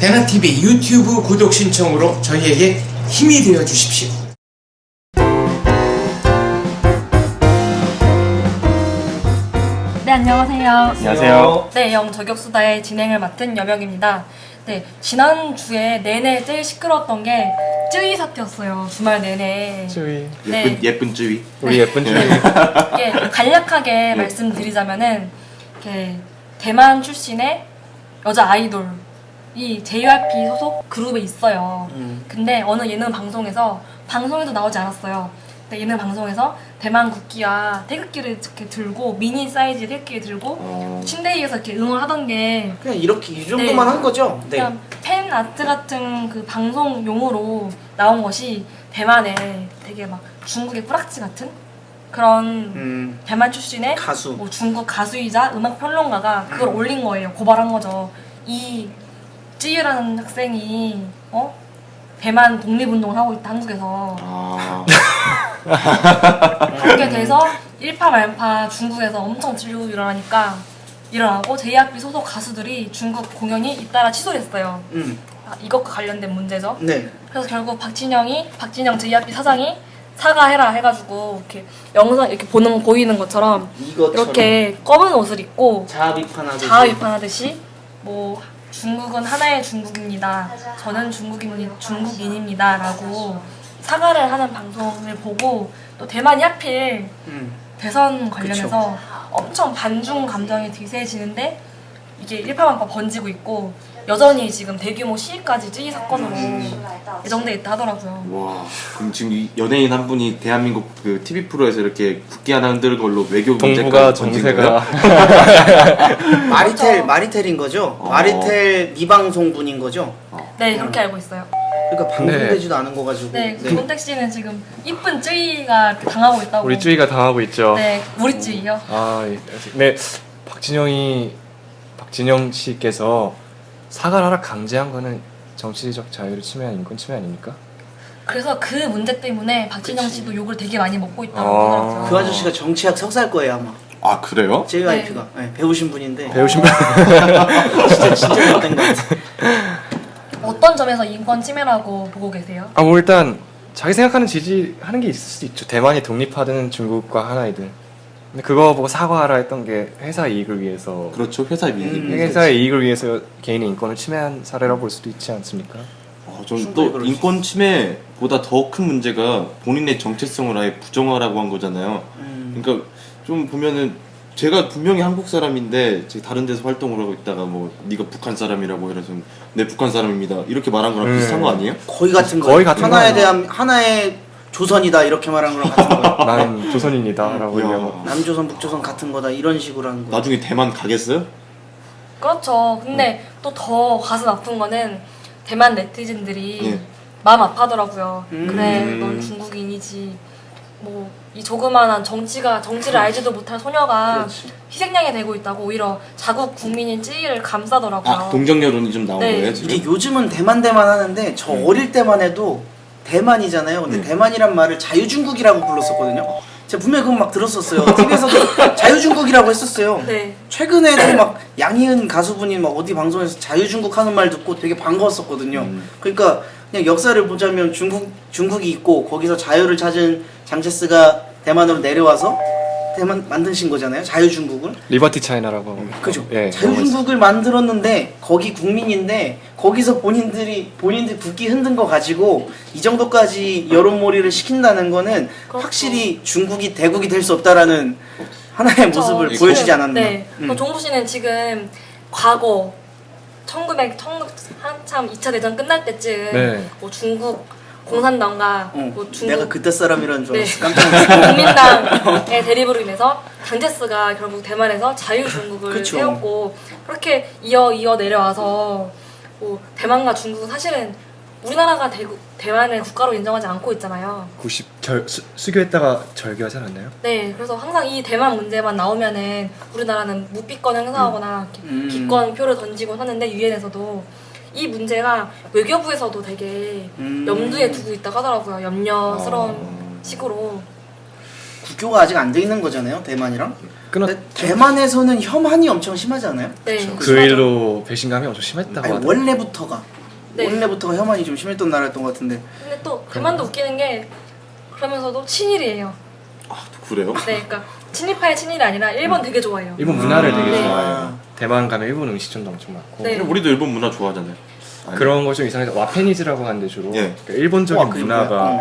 대만TV 유튜브 구독 신청으로 저희에게 힘이 되어 주십시오. 네, 안녕하세요. 안녕하세요. 네, 영저격수다의 진행을 맡은 여명입니다. 네, 지난주에 내내 제일 시끄러웠던 게 쯔위 사태였어요. 주말 내내. 쯔위. 네. 예쁜 쯔위. 우리 예쁜 쯔위. 이게 간략하게 말씀드리자면은 이렇게 대만 출신의 여자 아이돌이 JYP 소속 그룹에 있어요. 근데 어느 예능 방송에도 나오지 않았어요. 근데 예능 방송에서 대만 국기와 태극기를 이렇게 들고 미니 사이즈의 태극기를 들고 침대 위에서 이렇게 응원하던 게 그냥 이렇게 이 정도만 한 거죠? 네. 그냥 팬 아트 같은 그 방송용으로 나온 것이 대만에 되게 막 중국의 뿌락지 같은 그런 대만 출신의 가수. 뭐 중국 가수이자 음악 평론가가 그걸 올린 거예요. 고발한 거죠. 이 찌유라는 학생이 대만 독립운동을 하고 있다 한국에서. 그렇게 돼서 일파만파 중국에서 엄청 진료 일어나고 JYP 소속 가수들이 중국 공연이 잇따라 취소했어요. 이것과 관련된 문제죠. 네. 그래서 결국 박진영 JYP 사장이 사과해라 해가지고 이렇게 영상 이렇게 보이는 것처럼 이렇게 검은 옷을 입고 자아 비판하듯이 뭐 중국은 하나의 중국입니다. 저는 중국인입니다. 라고 사과를 하는 방송을 보고 또 대만이 하필 대선 관련해서 엄청 반중 감정이 뒤세지는데 이게 일파만파 번지고 있고 여전히 지금 대규모 시위까지 찌이 사건으로 예정돼 있다 하더라고요. 와, 그럼 지금 이 연예인 한 분이 대한민국 그 TV 프로에서 이렇게 국기 하나 흔들 걸로 외교 문제가 정세가 마리텔인 거죠? 마리텔 미방송 분인 거죠? 네, 그렇게 알고 있어요. 그러니까 방송되지도 않은 거 가지고. 네, 손택 씨는 지금 이쁜 쯔이가 이렇게 당하고 있다고. 우리 쯔위가 당하고 있죠. 네, 우리 쯔이요. 네. 박진영 씨께서 사과를 하라 강제한 거는 정치적 자유를 침해한 인권 침해 아닙니까? 그래서 그 문제 때문에 박진영 씨도 욕을 되게 많이 먹고 있다고 하더라고요. 그 아저씨가 정치학 석사일 거예요 아마. 아, 그래요? JYP가 네, 배우신 분인데. 배우신 분. 진짜 못된 것 같아. 어떤 점에서 인권 침해라고 보고 계세요? 뭐 일단 자기 생각하는 지지하는 게 있을 수도 있죠. 대만이 독립하든 중국과 하나이든. 근데 그거 보고 사과하라 했던 게 회사 이익을 위해서. 그렇죠. 회사의 이익. 회사의 이익을 위해서 개인의 인권을 침해한 사례라고 볼 수도 있지 않습니까? 저는 또 인권 침해보다 더 큰 문제가 본인의 정체성을 아예 부정하라고 한 거잖아요. 그러니까 좀 보면은 제가 분명히 한국 사람인데 제가 다른 데서 활동을 하고 있다가 뭐 네가 북한 사람이라고 해서 네 북한 사람입니다 이렇게 말한 거랑 비슷한 거 아니에요? 거의 같은 거. 거의 같은 하나에 거예요. 대한 하나의 조선이다 이렇게 말한 거랑 같은 거예요. 나는 조선인이다라고 얘기하고. 남조선 북조선 같은 거다 이런 식으로 하는 거. 나중에 대만 가겠어요? 그렇죠. 근데 또 더 가슴 아픈 거는 대만 네티즌들이 예. 마음 아파하더라고요. 그래, 넌 중국인이지. 뭐 이 조그만한 정치를 알지도 못할 소녀가 그렇지. 희생양이 되고 있다고 오히려 자국 국민인 찌이를 감싸더라고요. 동정 여론이 좀 나온 네. 거예요 지금? 이게 요즘은 대만 하는데 저 어릴 때만 해도 대만이잖아요. 근데 대만이란 말을 자유중국이라고 불렀었거든요. 제가 분명히 그건 막 들었었어요. TV에서도 자유중국이라고 했었어요. 네. 최근에도 막 양희은 가수분이 막 어디 방송에서 자유중국 하는 말 듣고 되게 반가웠었거든요. 그러니까 그냥 역사를 보자면 중국이 있고 거기서 자유를 찾은 장제스가 대만으로 내려와서 대만 만드신 거잖아요. 자유중국을. 리버티 차이나라고 하고. 그죠. 예, 자유중국을 만들었는데 거기 국민인데 거기서 본인들 국기 흔든 거 가지고 이 정도까지 여론몰이를 시킨다는 거는 그렇죠. 확실히 중국이 대국이 될 수 없다라는 하나의 모습을 지금, 보여주지 않았나. 네. 종부 씨는 지금 과거 1900 한참 2차 대전 끝날 때쯤 네. 뭐 중국 공산당과 뭐 중국 내가 그때 사람이라는 줄 네. 알았어. 깜짝 놀랐어. 국민당의 대립으로 인해서 장제스가 결국 대만에서 자유중국을 그쵸. 세웠고 그렇게 이어 내려와서 뭐 대만과 중국은 사실은 우리나라가 대만을 국가로 인정하지 않고 있잖아요. 수교했다가 절교하지 않았나요? 네, 그래서 항상 이 대만 문제만 나오면은 우리나라는 무비권 행사하거나 이렇게 비권표를 던지곤 하는데 유엔에서도 이 문제가 외교부에서도 되게 염두에 두고 있다고 하더라고요. 염려스러운 식으로. 국교가 아직 안 돼 있는 거잖아요, 대만이랑. 끊었죠. 근데 대만에서는 혐한이 엄청 심하지 않아요? 네, 그 일로 배신감이 엄청 심했다고 아니, 하더라고요. 원래부터가 네. 원래부터 혐한이 좀 심했던 나라였던 것 같은데. 근데 또 대만도 웃기는 게 그러면서도 친일이에요. 아, 그래요? 네, 그러니까 친일파의 친일이 아니라 일본 되게 좋아해요. 일본 문화를 되게 네. 좋아해요. 대만 가면 일본 음식점도 엄청 많고 네. 우리도 일본 문화 좋아하잖아요. 아니, 그런 거 좀 이상해서 와페니즈라고 하는데 주로 예. 그러니까 일본적인 와, 그게 문화가 뭐야?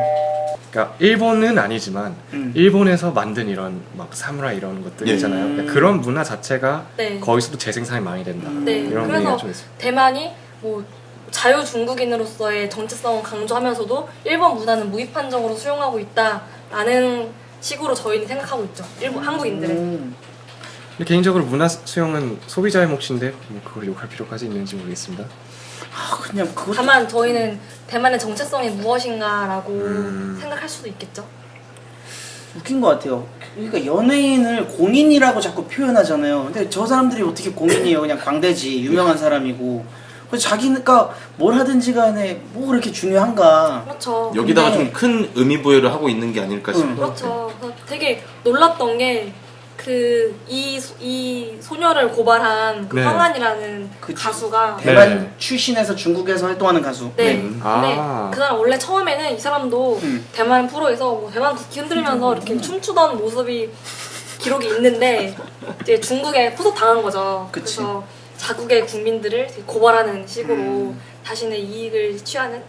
그러니까 일본은 아니지만 일본에서 만든 이런 막 사무라이 이런 것들 예. 있잖아요. 그러니까 그런 문화 자체가 네. 거기서도 재생산이 많이 된다. 네, 이런 그래서 얘기가 좀 있어요. 대만이 뭐 자유 중국인으로서의 정체성을 강조하면서도 일본 문화는 무비판적으로 수용하고 있다라는 식으로 저희는 생각하고 있죠. 일본 한국인들은. 근데 개인적으로 문화 수용은 소비자의 몫인데 뭐 그걸 욕할 필요까지 있는지 모르겠습니다. 아, 그냥 그것 다만 저희는 대만의 정체성이 무엇인가라고 생각할 수도 있겠죠. 웃긴 것 같아요. 그러니까 연예인을 공인이라고 자꾸 표현하잖아요. 근데 저 사람들이 어떻게 공인이에요? 그냥 광대지, 유명한 사람이고. 그래서 자기가 뭘 하든지 간에 뭐 그렇게 중요한가. 그렇죠. 여기다가 근데- 좀 큰 의미 부여를 하고 있는 게 아닐까 싶어요. 그렇죠. 그래서 되게 놀랐던 게 이 소녀를 고발한 그 네. 황한이라는 그 가수가 대만 네. 출신에서 중국에서 활동하는 가수. 네. 아. 근데 그 사람 원래 처음에는 이 사람도 대만 프로에서 뭐 대만 국기 흔들면서 이렇게 춤추던 모습이 기록이 있는데 이제 중국에 포섭 당한 거죠. 그치. 그래서 자국의 국민들을 되게 고발하는 식으로 자신의 이익을 취하는.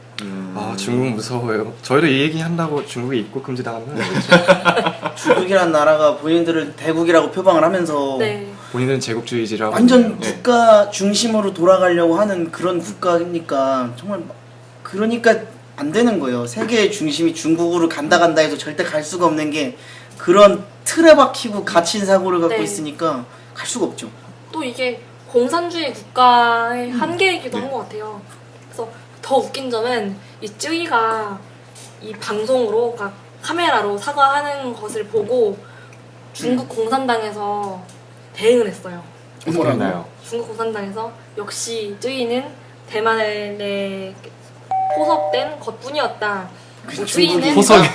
아 중국 무서워요. 저희도 이 얘기 한다고 중국에 입국 금지 당하면 안 되죠. 중국이라는 나라가 본인들을 대국이라고 표방을 하면서 네. 본인은 제국주의지라고 완전 하는데요. 국가 중심으로 돌아가려고 하는 그런 국가니까 정말 그러니까 안 되는 거예요. 세계의 중심이 중국으로 간다 해도 절대 갈 수가 없는 게 그런 틀에 박히고 갇힌 사고를 갖고 네. 있으니까 갈 수가 없죠. 또 이게 공산주의 국가의 한계이기도 한 것 같아요. 그래서 더 웃긴 점은 이 쯔이가 이 방송으로, 그러니까 카메라로 사과하는 것을 보고 중국 공산당에서 대응을 했어요. 그랬나요? 중국 공산당에서 역시 쯔이는 대만에 포섭된 것뿐이었다. 그 쯔이는 포섭이-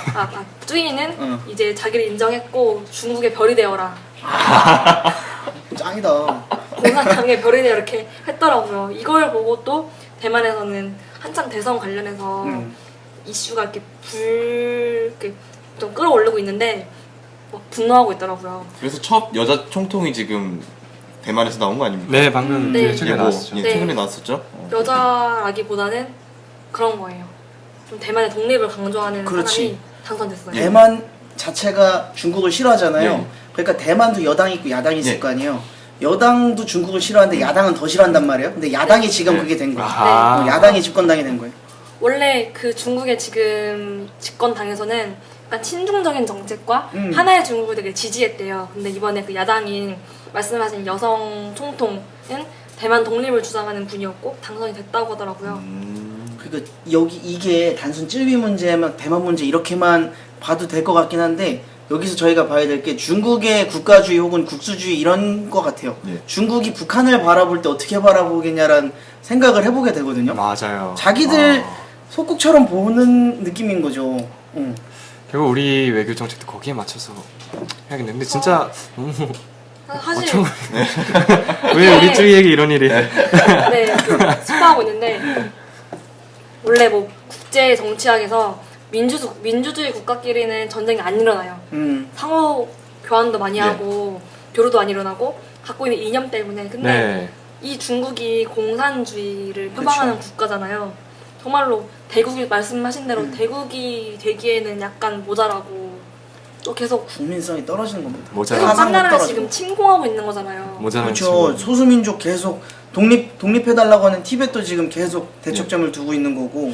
쯔이는 응. 이제 자기를 인정했고 중국의 별이 되어라. 짱이다. 공산당의 별이 되어 이렇게 했더라고요. 이걸 보고 또 대만에서는 한참 대선 관련해서 이슈가 이렇게 이렇게 좀 끌어올리고 있는데 막 분노하고 있더라고요. 그래서 첫 여자 총통이 지금 대만에서 나온 거 아닙니까? 네 방금 네. 최근에 예, 뭐, 나왔었죠. 예, 네. 최근에 나왔었죠. 여자라기보다는 그런 거예요. 좀 대만의 독립을 강조하는 그렇지. 사람이 당선됐어요. 대만 자체가 중국을 싫어하잖아요. 예. 그러니까 대만도 여당이 있고 야당이 있을 예. 거 아니에요. 여당도 중국을 싫어하는데 야당은 더 싫어한단 말이에요. 근데 야당이 지금 네. 그게 된 거예요. 아하. 야당이 집권당이 된 거예요. 원래 그 중국의 지금 집권당에서는 약간 친중적인 정책과 하나의 중국을 되게 지지했대요. 근데 이번에 그 야당인 말씀하신 여성 총통은 대만 독립을 주장하는 분이었고 당선이 됐다고 하더라고요. 그러니까 여기 이게 단순 찔비 문제만 대만 문제 이렇게만 봐도 될 것 같긴 한데 여기서 저희가 봐야 될 게 중국의 국가주의 혹은 국수주의 이런 것 같아요. 예. 중국이 북한을 바라볼 때 어떻게 바라보겠냐라는 생각을 해보게 되거든요. 맞아요. 자기들 아. 속국처럼 보는 느낌인 거죠. 응. 결국 우리 외교 정책도 거기에 맞춰서 해야겠네. 근데 진짜 너무 사실 어처구니. 왜 우리 쯔이 얘기 이런 일이? 네, 수고하고 있는데 원래 뭐 국제 정치학에서 민주주의 국가끼리는 전쟁이 안 일어나요. 상호 교환도 많이 네. 하고 교류도 안 일어나고 갖고 있는 이념 때문에. 근데 네. 이 중국이 공산주의를 표방하는 국가잖아요. 정말로 대국이 말씀하신 대로 대국이 되기에는 약간 모자라고 또 계속 국민성이 떨어지는 겁니다. 모자란 딴 가상도 나라를 떨어지고. 지금 침공하고 있는 거잖아요. 모자란 그렇죠. 친구. 소수민족 계속 독립해달라고 하는 티벳도 지금 계속 대척점을 두고 있는 거고.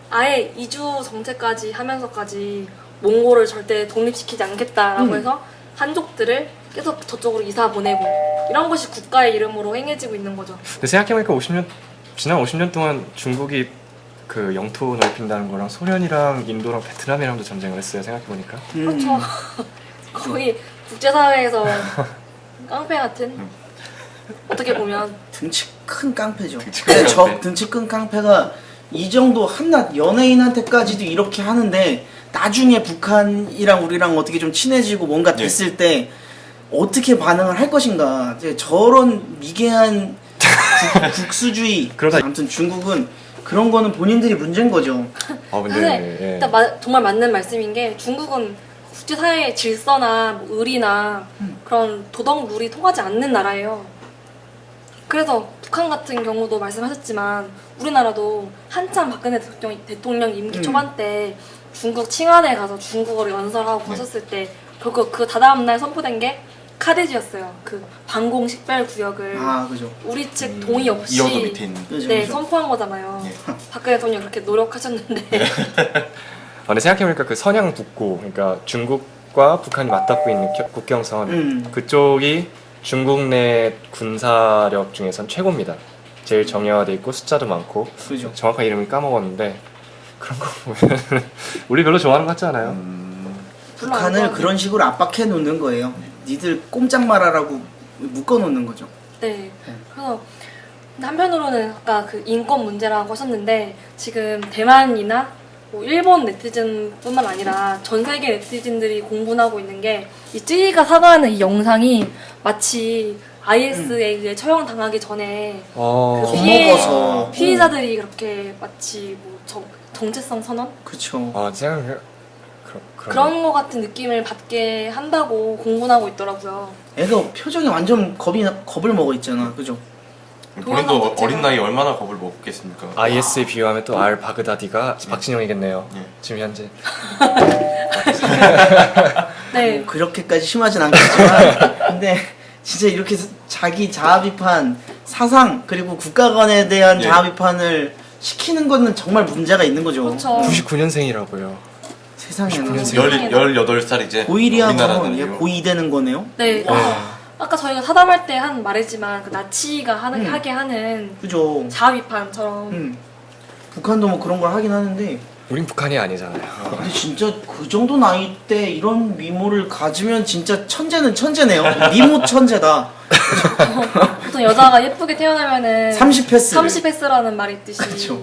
아예 이주 정책까지 하면서까지 몽골을 절대 독립시키지 않겠다라고 해서 한족들을 계속 저쪽으로 이사 보내고 이런 것이 국가의 이름으로 행해지고 있는 거죠. 근데 생각해보니까 지난 50년 동안 중국이 그 영토 넓힌다는 거랑 소련이랑 인도랑 베트남이랑도 전쟁을 했어요. 생각해보니까. 그렇죠. 거의 국제사회에서 깡패 같은 어떻게 보면 등치 큰 깡패죠. 등치 근데 큰 저 깡패. 등치 큰 깡패가 이 정도 한낱 연예인한테까지도 이렇게 하는데 나중에 북한이랑 우리랑 어떻게 좀 친해지고 뭔가 네. 됐을 때 어떻게 반응을 할 것인가. 이제 저런 미개한 국수주의. 그러다- 아무튼 중국은 그런 거는 본인들이 문제인 거죠. 근데 사실 예. 일단 정말 맞는 말씀인 게 중국은 국제사회의 질서나 뭐 의리나 그런 도덕 룰이 통하지 않는 나라예요. 그래서 북한 같은 경우도 말씀하셨지만 우리나라도 한참 박근혜 대통령 임기 초반 때 중국 칭안에 가서 중국어를 연설하고 거셨을 때 결국 그 다다음날 선포된 게 카데지였어요. 그 방공 식별 구역을 그죠. 우리 측 동의 없이 이어도 밑에 있는. 그죠, 네, 그죠. 선포한 거잖아요. 박근혜 대통령 그렇게 노력하셨는데 근데 생각해보니까 그 선양 북고, 그러니까 중국과 북한이 맞닿고 있는 국경선 그쪽이 중국 내 군사력 중에선 최고입니다. 제일 정예화돼 있고 숫자도 많고. 그죠. 정확한 이름이 까먹었는데 그런 거 보면 우리 별로 좋아하는 것 같지 않아요? 북한을 그런 식으로 압박해 놓는 거예요. 니들 꼼짝 말아라고 묶어 놓는 거죠. 네. 그래서 근데 한편으로는 아까 그 인권 문제라고 하셨는데 지금 대만이나 뭐 일본 네티즌뿐만 아니라 전 세계 네티즌들이 공분하고 있는 게 이 쯔이가 사과하는 이 영상이 마치 IS에 의해 처형당하기 전에 그 겁먹어서. 피해자들이 그렇게 마치 뭐 정체성 선언? 그쵸. 생각해 그런 거 같은 느낌을 받게 한다고 공분하고 있더라고요. 애가 표정이 완전 겁을 먹어 있잖아. 그죠? 본인도 어린 나이에 얼마나 겁을 먹겠습니까? IS에 비유하면 또 알 바그다디가 박진영이겠네요. 예. 지금 현재. 네. 그렇게까지 심하진 않겠지만 근데 진짜 이렇게 자기 자아 비판, 사상 그리고 국가 간에 대한 예. 자아 비판을 시키는 거는 정말 문제가 있는 거죠. 그렇죠. 99년생이라고요. 세상에. 18살 이제 고1이야 우리나라는 얘 고2 되는 거네요. 네. 아까 저희가 사담할 때 한 말했지만 그 나치가 하게 하는 그죠. 자아 비판처럼 북한도 뭐 그런 걸 하긴 하는데 우린 북한이 아니잖아요. 근데 진짜 그 정도 나이 때 이런 미모를 가지면 진짜 천재는 천재네요. 미모 천재다. 보통 여자가 예쁘게 태어나면은 30 패스. 30 패스라는 말이 있듯이 그렇죠.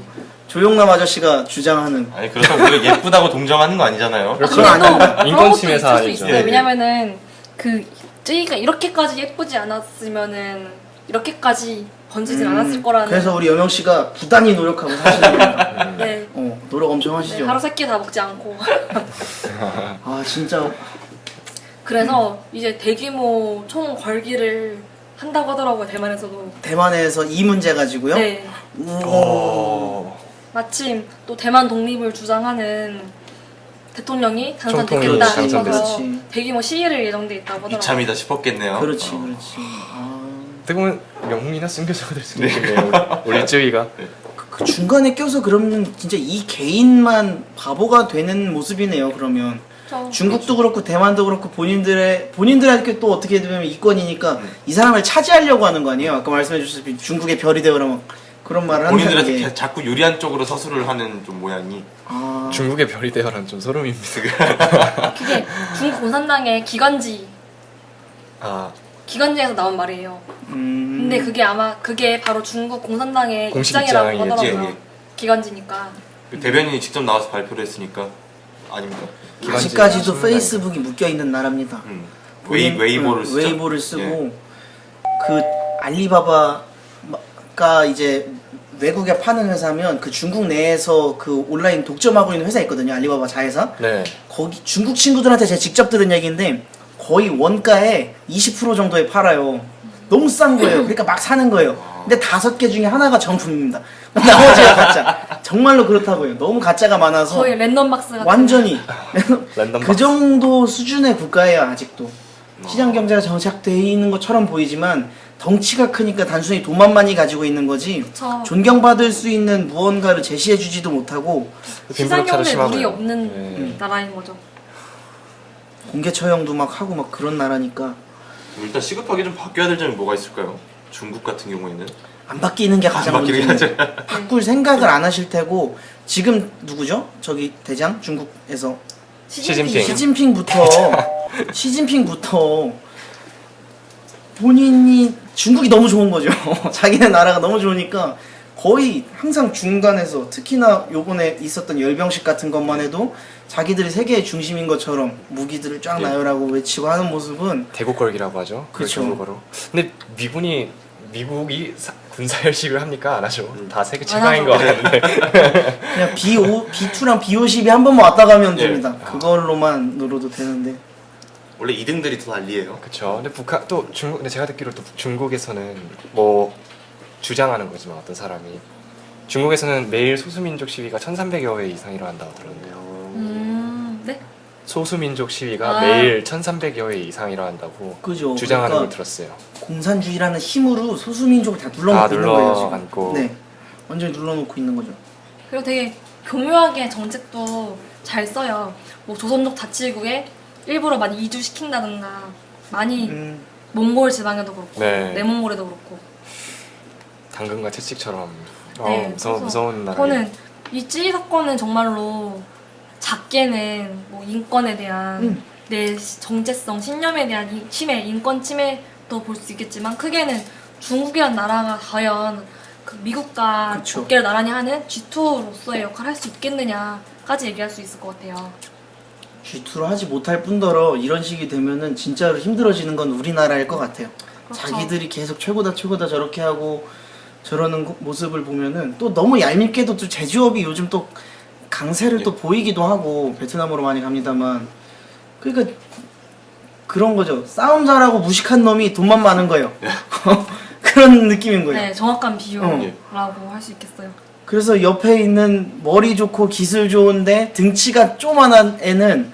조용남 아저씨가 주장하는. 아니 그렇다고 우리가 예쁘다고 동정하는 거 아니잖아요. 그렇죠. 그건 아닌가? 그런 인권 것도 침해 있을 수 사안이죠. 있어요. 예, 예. 왜냐면은 그 쯔이가 이렇게까지 예쁘지 않았으면은 이렇게까지 번지진 않았을 거라는. 그래서 우리 여명 씨가 부단히 노력하고 사시는 겁니다. 네. 노력 엄청 네, 하시죠. 하루 3끼 다 먹지 않고. 아 진짜 그래서 이제 대규모 총 걸기를 한다고 하더라고요, 대만에서도. 대만에서 이 문제 가지고요. 네. 마침 또 대만 독립을 주장하는 대통령이 총통이 당선됐겠다 당선됐지. 싶어서 대규모 시위를 예정돼 있다고 하더라고요. 이참이다 싶었겠네요. 그렇지. 어떻게 보면 영웅이나 숨겨져가 될 수도 있겠네요. 우리 쯔위가. 그 중간에 껴서 그러면 진짜 이 개인만 바보가 되는 모습이네요. 그러면 그렇죠. 중국도 그렇고 대만도 그렇고 본인들한테 또 어떻게 되면 이권이니까 이 사람을 차지하려고 하는 거 아니에요? 아까 말씀해 주셨듯이 중국의 별이 되어라 막 그런 말을 한다는 본인들한테 게. 자꾸 유리한 쪽으로 서술을 하는 좀 모양이. 중국의 별이 되어라는 좀 소름입니다. 그게 중국 공산당의 기관지에서 나온 말이에요. 근데 그게 아마 그게 바로 중국 공산당의 공식 입장이라고 입장이겠지. 하더라고요. 예. 기관지니까. 그 대변인이 직접 나와서 발표를 했으니까 아닙니까? 아직까지도 기관지가 페이스북이 묶여 있는 나라입니다. 웨이보를 쓰죠. 쓰고 예. 그 알리바바가 이제 외국에 파는 회사면 그 중국 내에서 그 온라인 독점하고 있는 회사 있거든요. 알리바바 자회사. 네. 거기 중국 친구들한테 제가 직접 들은 얘기인데 거의 원가의 20% 정도에 팔아요. 너무 싼 거예요. 그러니까 막 사는 거예요. 근데 5개 중에 하나가 정품입니다. 나머지가 가짜. 정말로 그렇다고요. 너무 가짜가 많아서 거의 랜덤박스 같은. 완전히 랜덤 그 박스. 정도 수준의 국가예요. 아직도. 시장 경제가 정착되어 있는 것처럼 보이지만 덩치가 크니까 단순히 돈만 많이 가지고 있는 거지 그쵸. 존경받을 수 있는 무언가를 제시해주지도 못하고 시장 경제 심하고요. 룰이 없는 네. 나라인 거죠. 공개 처형도 막 하고 막 그런 나라니까 일단 시급하게 좀 바뀌어야 될 점이 뭐가 있을까요? 중국 같은 경우에는 안 바뀌는 게 가장 바뀌는 문제예요. 게 바꿀 생각을 안 하실 테고 지금 누구죠? 저기 대장 중국에서 시진핑. 시진핑부터 본인이 중국이 너무 좋은 거죠. 자기네 나라가 너무 좋으니까 거의 항상 중간에서 특히나 요번에 있었던 열병식 같은 것만 해도 자기들이 세계의 중심인 것처럼 무기들을 쫙 예. 나열하고 외치고 하는 모습은 대국걸기라고 하죠. 그쵸. 중국어로. 근데 미군이 미국이 군사 열식을 합니까? 안 하죠. 다 세계 안 최강인 거 하죠. 같은데. 그냥 B2랑 B50이 한 번만 왔다 가면 예. 됩니다. 그걸로만 놀아도 되는데. 원래 2등들이 더 난리예요. 그렇죠. 근데 북한 또 중국 근데 제가 듣기로 또 중국에서는 뭐 주장하는 거지만 어떤 사람이 중국에서는 매일 소수민족 시위가 1,300여 회 이상 일어난다고 들었는데요. 네? 소수민족 시위가 아. 매일 1,300여 회 이상 일어난다고 그죠. 주장하는 그러니까 걸 들었어요. 공산주의라는 힘으로 소수민족을 다 눌러놓고 있는 거예요 지금. 눌러앉고. 네, 완전히 눌러놓고 있는 거죠. 그리고 되게 교묘하게 정책도 잘 써요. 뭐 조선족 자치구에 일부러 많이 이주시킨다든가 많이 몽골 지방에도 그렇고 네. 내몽골에도 그렇고. 당근과 채찍처럼 네, 무서운 나라. 저는 이 찌리 사건은 정말로 작게는 뭐 인권에 대한 내 정체성, 신념에 대한 침해, 인권 침해도 볼 수 있겠지만 크게는 중국이란 나라가 과연 그 미국과 그쵸. 어깨를 나란히 하는 G2로서의 역할을 할 수 있겠느냐까지 얘기할 수 있을 것 같아요. G2로 하지 못할 뿐더러 이런 식이 되면은 진짜로 힘들어지는 건 우리나라일 것 같아요. 그렇죠. 자기들이 계속 최고다 최고다 저렇게 하고 저러는 모습을 보면은 또 너무 얄밉게도 또 제조업이 요즘 또 강세를 또 보이기도 하고 베트남으로 많이 갑니다만 그러니까 그런 거죠. 싸움 잘하고 무식한 놈이 돈만 많은 거예요. 그런 느낌인 거예요. 네, 정확한 비유라고 할 수 있겠어요. 그래서 옆에 있는 머리 좋고 기술 좋은데 등치가 조만한 애는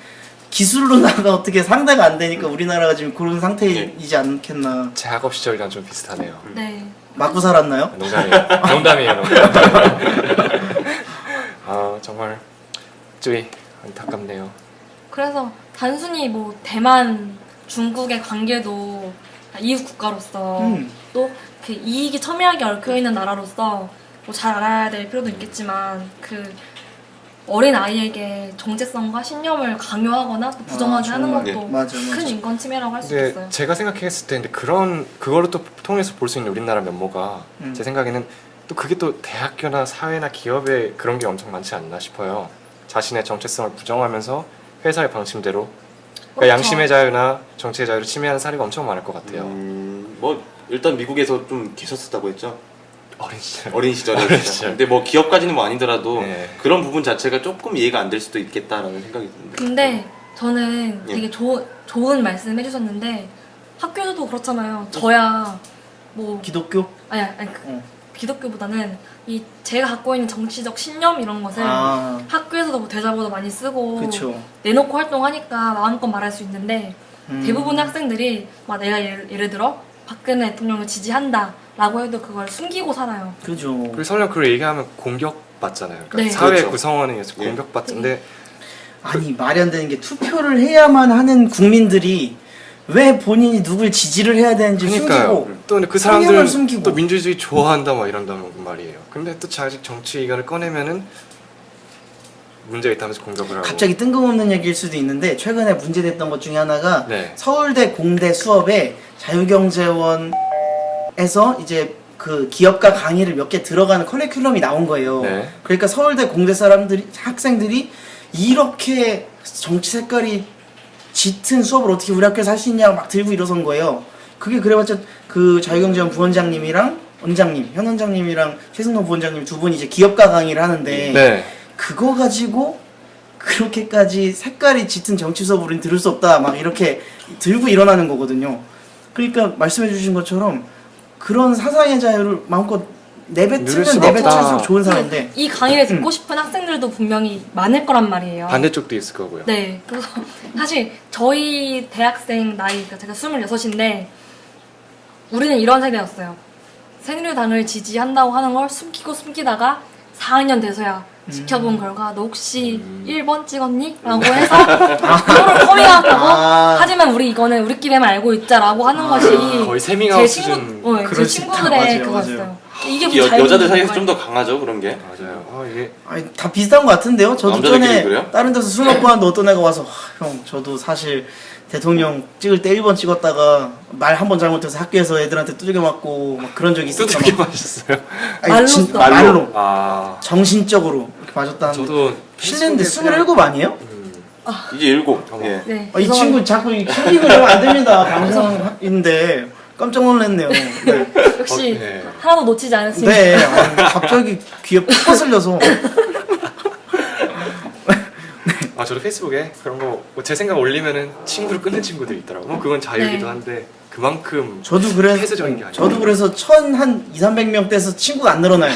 기술로나가 어떻게 상대가 안 되니까 우리나라가 지금 그런 상태이지 않겠나. 제 학업 시절이랑 좀 비슷하네요. 네. 맞고 살았나요? 농담이에요. 농담이에요. 아 정말 좀 안타깝네요. 그래서 단순히 뭐 대만, 중국의 관계도 이웃 국가로서 또 그 이익이 첨예하게 얽혀 있는 나라로서 뭐 잘 알아야 될 필요도 있겠지만 그 어린 아이에게 정체성과 신념을 강요하거나 또 부정하게 하는 정말. 것도 맞아. 큰 인권 침해라고 할 수 근데 있어요. 제가 생각했을 때 근데 그거를 또 통해서 볼 수 있는 우리나라 면모가 제 생각에는 또 그게 또 대학교나 사회나 기업에 그런 게 엄청 많지 않나 싶어요. 자신의 정체성을 부정하면서 회사의 방침대로 그러니까 그렇죠. 양심의 자유나 정치의 자유를 침해하는 사례가 엄청 많을 것 같아요. 뭐 일단 미국에서 좀 계셨었다고 했죠. 어린 시절. 어린 시절에. 어린 시절. 근데 뭐 기업까지는 뭐 아니더라도 네. 그런 부분 자체가 조금 이해가 안 될 수도 있겠다라는 생각이 드는데. 근데 저는 예. 되게 좋은 말씀 해주셨는데 학교에서도 그렇잖아요. 저야 뭐 기독교? 아니 기독교보다는 이 제가 갖고 있는 정치적 신념 이런 것을 학교에서도 뭐 대자보도 많이 쓰고 그쵸. 내놓고 활동하니까 마음껏 말할 수 있는데 대부분의 학생들이 막 내가 예를 들어 박근혜 대통령을 지지한다 라고 해도 그걸 숨기고 살아요. 그죠. 그리고 설령 그걸 얘기하면 공격받잖아요. 그러니까 네. 사회 그렇죠. 구성원에 의해서 공격받는데 아니 말이 안 되는 게 투표를 해야만 하는 국민들이 왜 본인이 누굴 지지를 해야 되는지 그러니까요. 숨기고 또 근데 그 성향을 사람들은 숨기고. 또 민주주의 좋아한다 뭐 이런다는 말이에요. 근데 또 자식 정치 의견을 꺼내면은 문제가 있다면서 공격을 하고. 갑자기 뜬금없는 얘기일 수도 있는데 최근에 문제됐던 것 중에 하나가 네. 서울대 공대 수업에 자유경제원에서 이제 그 기업가 강의를 몇 개 들어가는 커리큘럼이 나온 거예요. 네. 그러니까 서울대 공대 사람들이 학생들이 이렇게 정치 색깔이 짙은 수업을 어떻게 우리 학교에서 할 수 있냐고 막 들고 일어선 거예요. 그게 그래봤자 그 자유경제원 부원장님이랑 현 원장님이랑 최승동 부원장님 두 분이 이제 기업가 강의를 하는데 네. 그거 가지고 그렇게까지 색깔이 짙은 정치 수업을 우린 들을 수 없다 막 이렇게 들고 일어나는 거거든요. 그러니까 말씀해 주신 것처럼 그런 사상의 자유를 마음껏 누릴 내뱉으면 수가 없다. 내뱉을수록 좋은 사람인데 이 강의를 듣고 싶은 학생들도 분명히 많을 거란 말이에요. 반대쪽도 있을 거고요. 네. 그래서 사실 저희 대학생 나이가 제가 26인데 우리는 이런 세대였어요. 새누리당을 지지한다고 하는 걸 숨기다가 4학년 돼서야 지켜본 결과 너 혹시 1번 찍었니? 라고 해서 서로 커밍아웃하고 하지만 우리 이거는 우리끼리만 알고 있자라고 하는 것이 거의 세밍아웃 제 수준. 제 그럴 수 있다. 친구들의 맞아요, 그거였어요. 맞아요. 이게 뭐 여자들 자유민주주의 사이에서 좀 더 강하죠 그런 게. 맞아요. 이게 아니 다 비슷한 것 같은데요. 저도 남자들끼리 전에 그래요? 다른 데서 술 먹고 왔는데 어떤 애가 와서 형 저도 사실 대통령 찍을 때 1번 찍었다가 말 한 번 잘못해서 학교에서 애들한테 두들겨 맞고 막 그런 적이 있었다. 두들겨 맞았어요. 말로써. 말로 아 정신적으로 이렇게 맞았다는데 저도 실례인데 페이스북에 27 아니에요? 이제 7. 어머. 예. 네. 이 친구 자꾸 킬링을 하면 안 됩니다. 방송인데 깜짝 놀랐네요. 네. 역시 네. 하나도 놓치지 않았습니다. 네. 갑자기 귀에 푹 거슬려서. 아 저도 페이스북에 그런 거 제 생각 올리면은 친구를 끊는 친구들이 있더라고. 뭐 그건 자유이기도 네. 한데 그만큼 저도 그래. 폐쇄적인 게 아니에요. 저도 그래서 한 200~300명 떼서 친구가 안 늘어나요.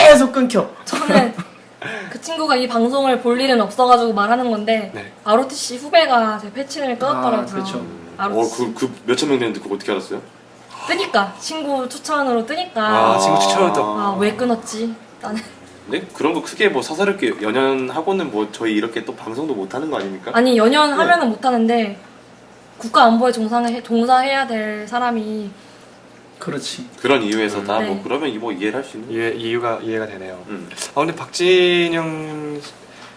계속 끊겨. 저는 그 친구가 이 방송을 볼 일은 없어가지고 말하는 건데 네. ROTC 후배가 제 패치를 끊었더라고요. 그렇죠. ROTC. 그 몇천 명 되는데 그거 어떻게 알았어요? 뜨니까 친구 추천으로 뜨니까 아 친구 추천했던. 아 왜 끊었지? 나는 네? 그런 거 크게 뭐 사사롭게 연연하고는 뭐 저희 이렇게 또 방송도 못 하는 거 아닙니까? 아니 연연하면은 못하는데 국가 안보에 종사해야 될 사람이 그렇지. 그런 이유에서 다 네. 뭐 그러면 뭐 이해를 할 수 있는. 이해가 되네요. 아 근데 박진영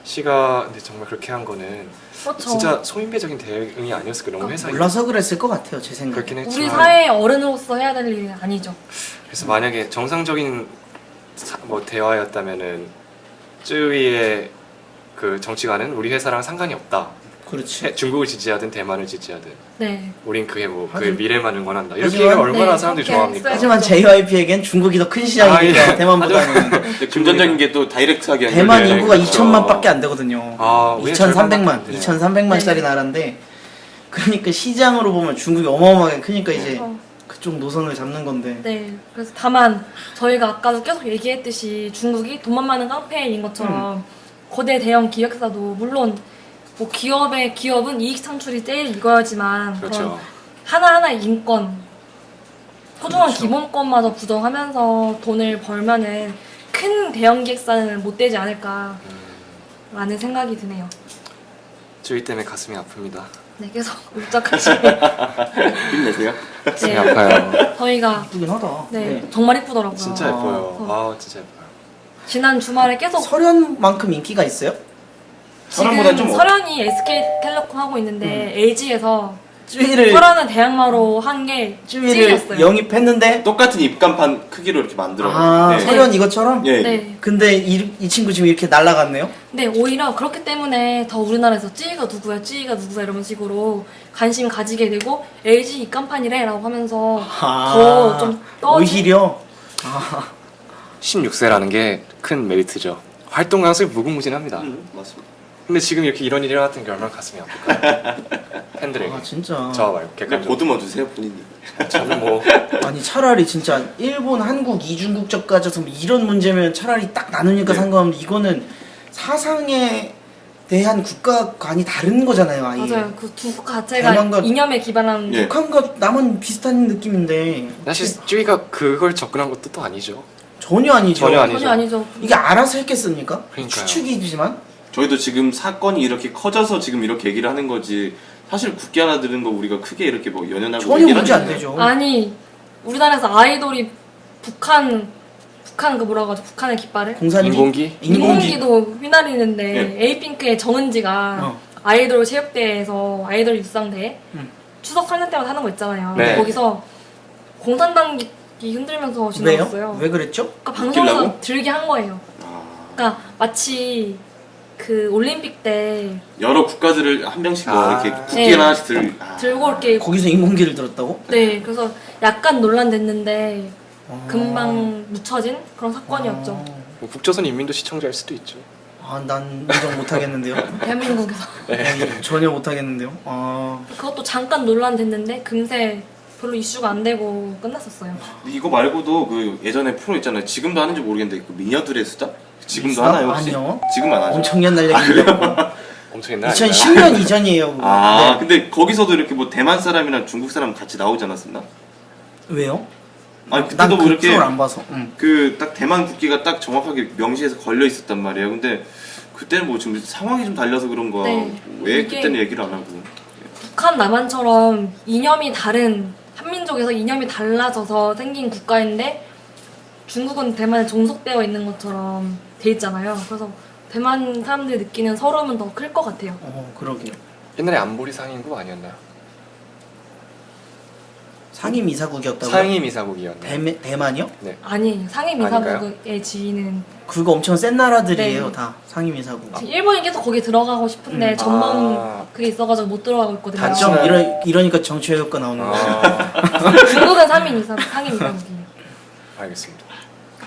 씨가 근데 정말 그렇게 한 거는 그렇죠. 진짜 소인배적인 대응이 아니었을까. 너무 회사 몰라서 그랬을 것 같아요, 제 생각에. 그렇긴 했지만 우리 사회의 어른으로서 해야 될 일이 아니죠. 그래서 만약에 정상적인 뭐 대화였다면은 쯔위의 그 정치관은 우리 회사랑 상관이 없다. 그렇지. 중국을 지지하든 대만을 지지하든 네. 우린 그의 뭐 그의 하지만- 미래만 응원한다. 이렇게 하지만- 얘기하면 얼마나 네, 사람들이 그렇게 좋아합니까? 했어야죠. 하지만 JYP에겐 중국이 더 큰 시장이니까 아, 예. 대만보다는. 근데 금전적인 게 또 다이렉트하게 대만 연결되네. 인구가 그렇죠. 2천만밖에 안 되거든요. 아, 왜 절반밖에 2,300만짜리 네. 나라인데 그러니까 시장으로 보면 중국이 어마어마하게 크니까 이제 그래서, 그쪽 노선을 잡는 건데. 네. 그래서 다만 저희가 아까도 계속 얘기했듯이 중국이 돈만 많은 깡패인 것처럼 거대 대형 기획사도 물론 뭐 기업은 이익 창출이 제일 이거야지만 그렇죠. 그런 하나하나 인권 소중한 그렇죠. 기본권마저 부정하면서 돈을 벌면은 큰 대형 기획사는 못 되지 않을까 라는 생각이 드네요. 쯔위 때문에 가슴이 아픕니다. 네, 계속 울적하지. 힘내세요. 가슴이 네, 아파요. 저희가 예쁘긴 하다. 네, 정말 예쁘더라고요. 진짜 예뻐요. 아 진짜 예뻐요. 지난 주말에 계속 설현만큼 인기가 있어요? 설현보다 지금 좀 설현이 SK텔레콤 하고 있는데 LG에서 쯔위를 설현은 대항마로 한 게 쯔위를 찌였어요. 영입했는데 똑같은 입간판 크기로 이렇게 만들어. 아 네. 설현 이것처럼? 예. 네. 근데 이 친구 지금 이렇게 날라갔네요? 네, 오히려 그렇기 때문에 더 우리나라에서 찌가 누구야 이런 식으로 관심 가지게 되고 LG 입간판이래 라고 하면서 더 좀 떠지. 오히려 16세라는 게 큰 메리트죠. 활동 가능성이 무궁무진합니다. 맞습니다. 근데 지금 이렇게 이런 일이 일어났던 게 얼마나 가슴이 아플까요? 팬들에게. 아 진짜 저 말고 그냥 객관적으로. 보듬어 주세요 본인이. 저는 뭐 아니 차라리 진짜 일본, 한국 이중국적 가져서 이런 문제면 차라리 딱 나누니까 네. 상관없는데 이거는 사상에 대한 국가관이 다른 거잖아요 아예. 맞아요. 그 두 국가 자체가 대만과- 이념에 기반한 예. 북한과 남한 비슷한 느낌인데 사실 쯔위가 그걸 접근한 것도 또 아니죠. 전혀 아니죠. 전혀 아니죠. 전혀 아니죠. 이게 알아서 했겠습니까? 그러니까요. 추측이지만 저희도 지금 사건이 이렇게 커져서 지금 이렇게 얘기를 하는 거지. 사실 국기 하나 들은 거 우리가 크게 이렇게 뭐 연연하고 전혀 얘기를 문제 안 하잖아요. 되죠. 아니 우리나라에서 아이돌이 북한 그 뭐라고 하죠? 북한의 깃발을 공산기 인공기? 인공기도 휘날리는데 네. 에이핑크의 정은지가 어. 아이돌 체육대회에서 아이돌 육상대회 음. 추석 설날 때마다 하는 거 있잖아요. 네. 거기서 공산당기 흔들면서 왜요? 지나갔어요. 왜 그랬죠? 그러니까 방송에서 웃기려고? 들게 한 거예요. 아, 그러니까 마치 그 올림픽 때 여러 국가들을 한 명씩 뭐 아. 이렇게 국기 네. 하나씩 들. 아. 들고 이렇게 거기서 인공기를 들었다고? 네 그래서 약간 논란됐는데 아. 금방 묻혀진 그런 사건이었죠. 뭐 북조선 인민도 시청자일 수도 있죠. 난 인정 못 하겠는데요. 대한민국에서 전혀 못 하겠는데요. 그것도 잠깐 논란됐는데 금세 별로 이슈가 안 되고 끝났었어요. 이거 말고도 그 예전에 프로 있잖아요. 지금도 하는지 모르겠는데 그 미녀들의 수다? 지금도 수다? 하나요 혹시? 아니요. 지금 안 하죠. 엄청 옛날 얘기인데. 엄청 옛날 아닌가요? 2010년 이전이에요. 그거. 아 네. 근데 거기서도 이렇게 뭐 대만 사람이랑 중국 사람 같이 나오지 않았었나? 왜요? 아니 난 그때도 그 뭐 이렇게 프로를 안 봐서. 그 딱 대만 국기가 딱 정확하게 명시해서 걸려 있었단 말이에요. 근데 그때는 뭐 지금 상황이 좀 달라서 그런 거야. 네. 왜 이게- 그때는 얘기를 안 하고? 북한 남한처럼 이념이 다른 한민족에서 이념이 달라져서 생긴 국가인데 중국은 대만에 종속되어 있는 것처럼 돼 있잖아요. 그래서 대만 사람들이 느끼는 서러움은 더 클 것 같아요. 그러게요. 옛날에 안보리 상임국 아니었나요? 상임 이사국이었다고요? 상임 이사국이었나요? 대만이요? 네. 아니 상임 이사국의 지위는 그거 엄청 센 나라들이에요, 네. 다. 상임 이사국. 지금 일본이 계속 거기 들어가고 싶은데 전범 아. 그게 있어가지고 못 들어가고 있거든요. 단점 이러니까 정치 외교과 나오는 거예요. 아, 3인 이상 상임 이상국이에요. 알겠습니다.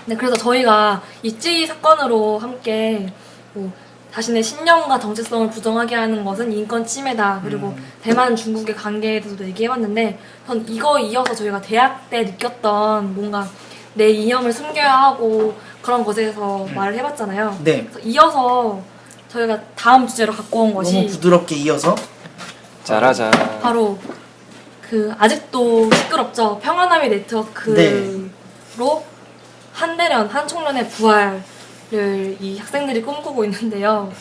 네, 그래서 저희가 이 찌 사건으로 함께 뭐 자신의 신념과 정체성을 부정하게 하는 것은 인권 침해다. 그리고 대만 중국의 관계에 대해서도 얘기해봤는데 전 이거 이어서 저희가 대학 때 느꼈던 뭔가 내 이념을 숨겨야 하고 그런 것에서 말을 해봤잖아요. 네. 그래서 이어서 저희가 다음 주제로 갖고 온 것이 너무 부드럽게 이어서 짜라잔. 바로 그 아직도 시끄럽죠. 평화남이 네트워크로 네. 한대련, 한총련의 부활을 이 학생들이 꿈꾸고 있는데요.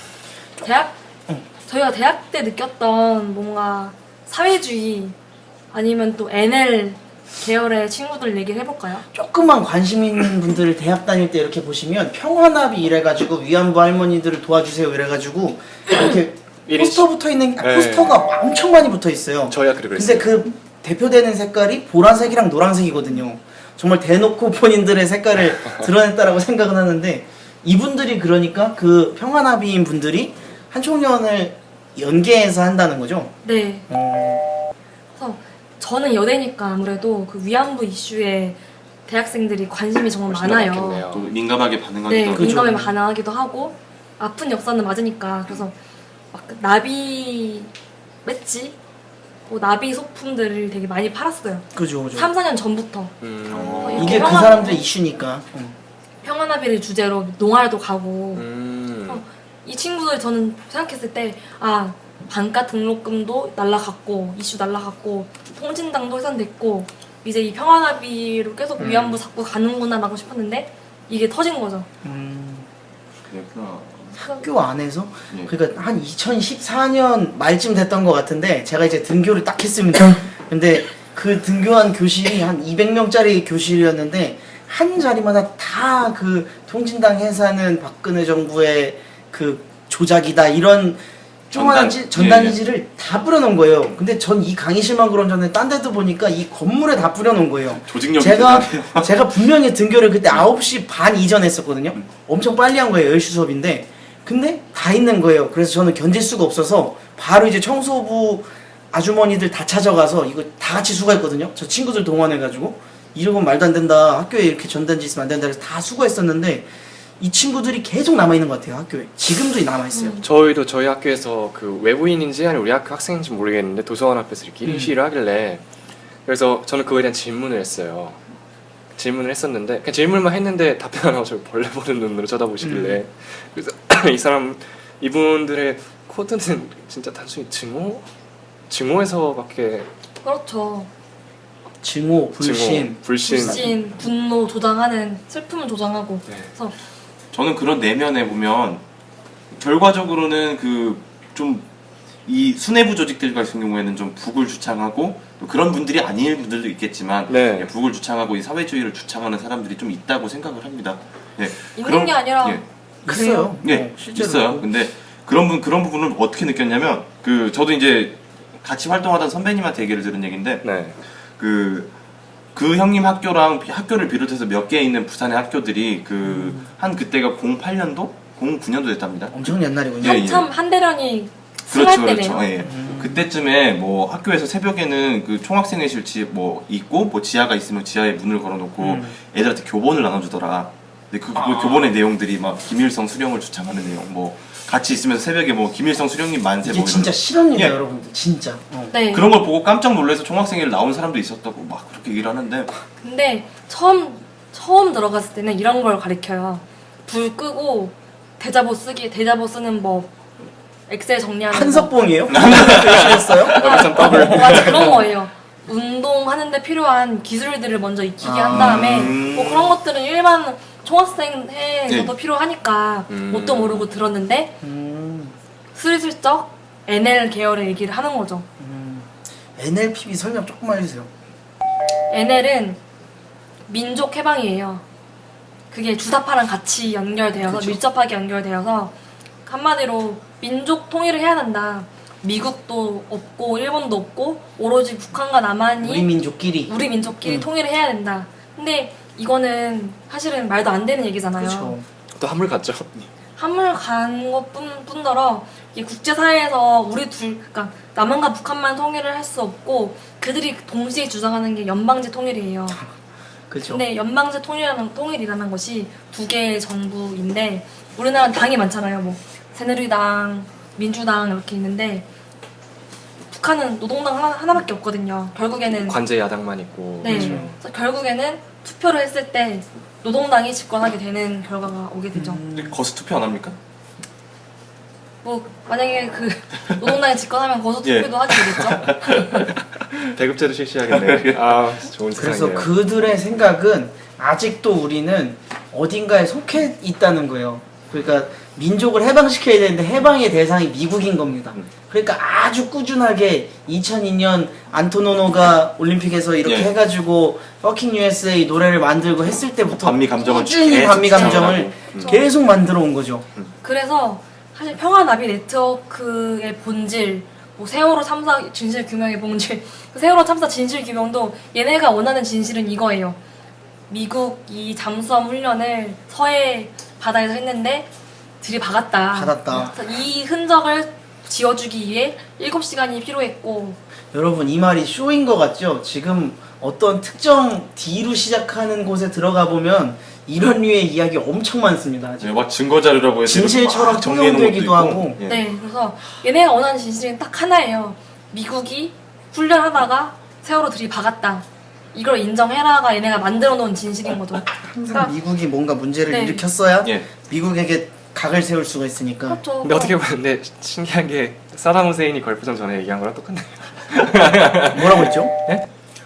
저희가 대학 때 느꼈던 뭔가 사회주의 아니면 또 NL 계열의 친구들 얘기를 해볼까요? 조금만 관심 있는 분들 대학 다닐 때 이렇게 보시면 평화나비 이래가지고 위안부 할머니들을 도와주세요 이래가지고 이렇게 포스터 붙어 있는 네. 포스터가 엄청 많이 붙어 있어요. 저희 학교도 그랬어요. 근데 그 대표되는 색깔이 보라색이랑 노란색이거든요. 정말 대놓고 본인들의 색깔을 드러냈다라고 생각은 하는데 이분들이 그러니까 그 평화나비인 분들이 한총련을 연계해서 한다는 거죠. 네. 그래서 저는 여대니까 아무래도 그 위안부 이슈에 대학생들이 관심이 정말 훨씬 더 많아요. 많겠네요. 또 민감하게 반응하기도 네, 하고. 그죠. 민감에 반응하기도 하고 아픈 역사는 맞으니까 그래서 막그 나비 배지, 뭐 나비 소품들을 되게 많이 팔았어요. 그죠, 그죠. 3, 4년 전부터 음. 이게 그 평화- 사람들의 이슈니까. 평화나비를 주제로 농활도 가고 음. 이 친구들 저는 생각했을 때 아 반가 등록금도 날라갔고 이슈 날라갔고 통진당도 해산됐고 이제 이 평화나비로 계속 위안부 잡고 가는구나 라고 싶었는데 이게 터진 거죠. 그랬구나. 학교 안에서 예. 그러니까 한 2014년 말쯤 됐던 것 같은데 제가 이제 등교를 딱 했습니다. 근데 그 등교한 교실이 한 200명짜리 교실이었는데 한 자리마다 다 그 통진당 해산은 박근혜 정부의 그 조작이다 이런 조그만한 전단지를 다 뿌려놓은 거예요. 근데 전 이 강의실만 그런 전에 딴 데도 보니까 이 건물에 다 뿌려놓은 거예요. 조직력이 제가 분명히 등교를 그때 9시 반 이전에 했었거든요. 엄청 빨리 한 거예요. 10시 수업인데. 근데 다 있는 거예요. 그래서 저는 견딜 수가 없어서 바로 이제 청소부 아주머니들 다 찾아가서 이거 다 같이 수거했거든요. 저 친구들 동원해가지고 이러면 말도 안 된다. 학교에 이렇게 전단지 있으면 안 된다. 그래서 다 수거했었는데 이 친구들이 계속 남아있는 것 같아요. 학교에. 지금도 남아있어요. 저희도 저희 학교에서 그 외부인인지 아니면 우리 학교 학생인지 모르겠는데 도서관 앞에서 이렇게 1인 시위를 하길래 그래서 저는 그거에 대한 질문을 했어요. 질문을 했었는데 그냥 질문만 했는데 답변 안 하고 저 벌레 보는 눈으로 쳐다보시길래 그래서 이분들의 코드는 진짜 단순히 증오에서밖에 그렇죠. 증오, 불신. 불신, 분노 조장하는 슬픔을 조장하고 네. 그래서 저는 그런 내면에 보면 결과적으로는 그 좀 이 수뇌부 조직들 같은 경우에는 좀 북을 주창하고 또 그런 분들이 아닌 분들도 있겠지만 네. 예, 북을 주창하고 이 사회주의를 주창하는 사람들이 좀 있다고 생각을 합니다. 예, 있는 게 아니라 예, 있어요. 예, 실제로. 있어요. 근데 그런 부분을 어떻게 느꼈냐면 그 저도 이제 같이 활동하던 선배님한테 얘기를 들은 얘기인데 네. 그 형님 학교랑 학교를 비롯해서 몇 개 있는 부산의 학교들이 한 그때가 08년도, 09년도 됐답니다. 엄청 옛날이군요. 예, 예. 한참 한대련이 그렇죠, 승할 때네요. 그렇죠. 예. 그때쯤에 뭐 학교에서 새벽에는 그 총학생회실 뭐 있고 뭐 지하가 있으면 지하에 문을 걸어놓고 애들한테 교본을 나눠주더라. 근데 그 교본의 내용들이 막 김일성 수령을 주창하는 내용, 뭐 같이 있으면서 새벽에 뭐 김일성 수령님 만세 이게 뭐 진짜 이런 실언이에요, 예. 여러분들. 진짜. 네. 그런 걸 보고 깜짝 놀라서 총학생회를 나온 사람도 있었다고 막 그렇게 얘기를 하는데 근데 처음 들어갔을 때는 이런 걸 가리켜요. 불 끄고 대자보 쓰는 법, 엑셀 정리하는 한석봉이에요? 법. 맞아, 그런 거예요. 운동하는데 필요한 기술들을 먼저 익히게 한 다음에 뭐 그런 것들은 일반 총학생 회에서도 네. 필요하니까 뭣도 모르고 들었는데 슬슬쩍 NL 계열의 얘기를 하는 거죠. NLPB 설명 조금만 해주세요. NL은 민족 해방이에요. 그게 주사파랑 같이 연결되어서 그쵸. 밀접하게 연결되어서 한마디로 민족 통일을 해야 한다. 미국도 없고 일본도 없고 오로지 북한과 남한이 우리 민족끼리. 우리 민족끼리 통일을 해야 된다. 근데 이거는 사실은 말도 안 되는 얘기잖아요. 그렇죠. 또 한물 같죠. 한물 간 것뿐더러 이게 국제사회에서 우리 그러니까 남한과 북한만 통일을 할 수 없고 그들이 동시에 주장하는 게 연방제 통일이에요. 그렇죠. 근데 연방제 통일이라는 것이 두 개의 정부인데 우리나라는 당이 많잖아요. 뭐 새누리당, 민주당 이렇게 있는데 북한은 노동당 하나밖에 없거든요. 결국에는 관제 야당만 있고. 네. 그렇죠. 그래서 결국에는 투표를 했을 때 노동당이 집권하게 되는 결과가 오게 되죠. 근데 거수 투표 안 합니까? 뭐 만약에 그 노동당이 집권하면 거소 예. 투표도 하게 되겠죠. 배급제도 실시하겠네요. 아, 좋은 그래서 세상이에요. 그들의 생각은 아직도 우리는 어딘가에 속해 있다는 거예요. 그러니까 민족을 해방시켜야 되는데 해방의 대상이 미국인 겁니다. 그러니까 아주 꾸준하게 2002년 안토노노가 올림픽에서 이렇게 예. 해가지고 Fucking USA 노래를 만들고 했을 때부터 반미 감정을 꾸준히 계속 반미 감정을 주장하고. 계속 만들어 온 거죠. 그래서 사실 평화나비 네트워크의 본질, 뭐 세월호 참사 진실 규명의 본질, 그 세월호 참사 진실 규명도 얘네가 원하는 진실은 이거예요. 미국이 잠수함 훈련을 서해 바다에서 했는데 들이박았다. 받았다. 그래서 이 흔적을 지워주기 위해 7시간이 필요했고 여러분 이 말이 쇼인 것 같죠? 지금 어떤 특정 D로 시작하는 곳에 들어가 보면 이런 류의 이야기 엄청 많습니다. 네, 막 증거 자료라고 해서 진실처럼 막 정리해 놓은 통용되기도 것도 있고. 하고. 예. 네, 그래서 얘네가 원하는 진실은 딱 하나예요. 미국이 훈련하다가 세월호 들이박았다. 이걸 인정해라가 얘네가 만들어 놓은 진실인 거죠. 항상 미국이 뭔가 문제를 네. 일으켰어야 예. 미국에게 각을 세울 수가 있으니까. 그렇죠. 근데 어떻게 보면 근데 신기한 게 사담 후세인이 걸프전 전에 얘기한 거랑 똑같네요. 뭐라고 했죠?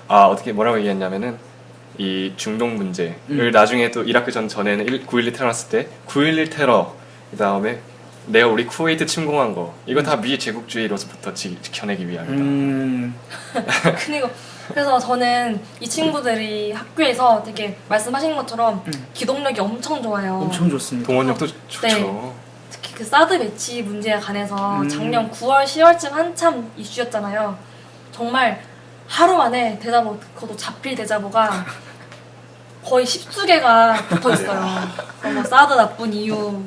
아, 어떻게 뭐라고 얘기했냐면은 이 중동 문제를 나중에 또 이라크 전에는 9.11 테러 났을 때 9.11 테러 그다음에 내가 우리 쿠웨이트 침공한 거 이거 다 미 제국주의로서부터 지켜내기 위함이다. 그리고 그래서 저는 이 친구들이 학교에서 되게 말씀하신 것처럼 기동력이 엄청 좋아요. 엄청 좋습니다. 동원력도 좋죠. 네. 특히 그 사드 배치 문제에 관해서 작년 9월, 10월쯤 한참 이슈였잖아요. 정말 하루 만에 대자보, 그것도 자필 대자보가 거의 10수개가 붙어 있어요. 뭐 사드 나쁜 이유.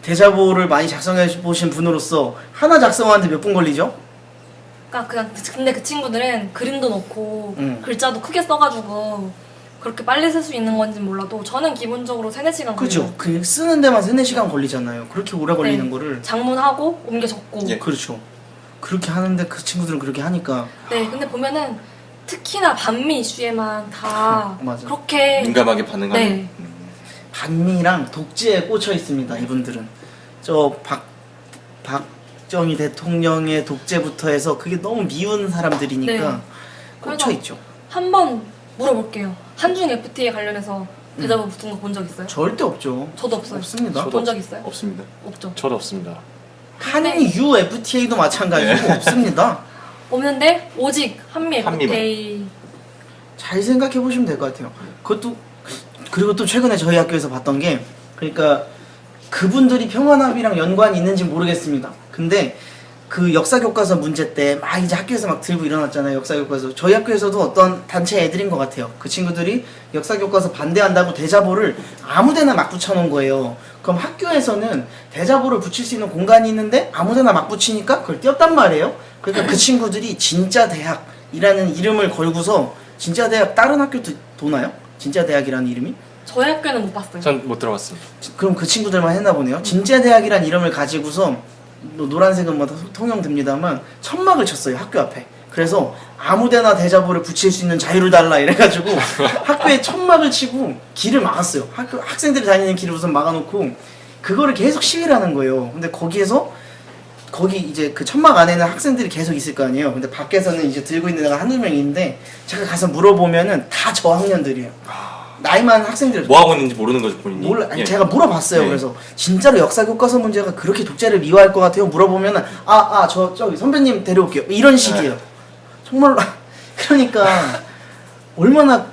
대자보를 많이 작성해 보신 분으로서 하나 작성하는데 몇 분 걸리죠? 그러니까 그냥 근데 그 친구들은 그림도 넣고 글자도 크게 써가지고 그렇게 빨리 쓸 수 있는 건지 몰라도 저는 기본적으로 3-4시간 그죠? 걸려요. 그 쓰는 데만 3-4시간 걸리잖아요. 그렇게 오래 걸리는 네. 거를. 장문하고 옮겨 적고. 예. 그렇죠. 그렇게 하는데 그 친구들은 그렇게 하니까 네, 근데 보면은 특히나 반미 이슈에만 다 맞아. 그렇게 민감하게 반응하는. 네. 반미랑 독재에 꽂혀 있습니다. 이분들은 저 박정희 대통령의 독재부터 해서 그게 너무 미운 사람들이니까 네. 꽂혀 그래서 있죠. 한번 물어볼게요. 한중 FTA 관련해서 대자보 붙은 거 본 적 있어요? 절대 없죠. 저도 없어요. 없습니다. 저도 본 적 있어요? 없습니다. 없죠. 저도 없습니다. 한유 FTA도 마찬가지고 없습니다. 없는데 오직 한미 한미만. FTA 잘 생각해 보시면 될 것 같아요. 그것도 그리고 또 최근에 저희 학교에서 봤던 게 그러니까 그분들이 평화나비랑 연관이 있는지 모르겠습니다. 근데 그 역사 교과서 문제 때 막 이제 학교에서 막 들고 일어났잖아요. 역사 교과서. 저희 학교에서도 어떤 단체 애들인 것 같아요. 그 친구들이 역사 교과서 반대한다고 대자보를 아무데나 막 붙여놓은 거예요. 그럼 학교에서는 대자보를 붙일 수 있는 공간이 있는데 아무데나 막 붙이니까 그걸 띄었단 말이에요. 그러니까 그 친구들이 진짜 대학이라는 이름을 걸고서 진짜 대학 다른 학교도 도나요? 진짜 대학이라는 이름이? 저희 학교는 못 봤어요. 전 못 들어봤습니다. 그럼 그 친구들만 했나 보네요. 진짜 대학이란 이름을 가지고서 노란색은 뭐 통용됩니다만 천막을 쳤어요 학교 앞에. 그래서 아무데나 대자보를 붙일 수 있는 자유를 달라 이래가지고 학교에 천막을 치고 길을 막았어요. 학생들이 다니는 길을 우선 막아놓고 그거를 계속 시위를 하는 거예요. 근데 거기 이제 그 천막 안에는 학생들이 계속 있을 거 아니에요. 근데 밖에서는 이제 들고 있는 애가 한두 명 있는데 제가 가서 물어보면은 다 저학년들이에요. 나이 많은 학생들. 뭐 하고 있는지 모르는 거죠 본인이. 몰라. 아니, 예. 제가 물어봤어요. 네. 그래서 진짜로 역사 교과서 문제가 그렇게 독재를 미화할 것 같아요. 물어보면은 저기 선배님 데려올게요. 이런 식이에요. 정말로 그러니까 얼마나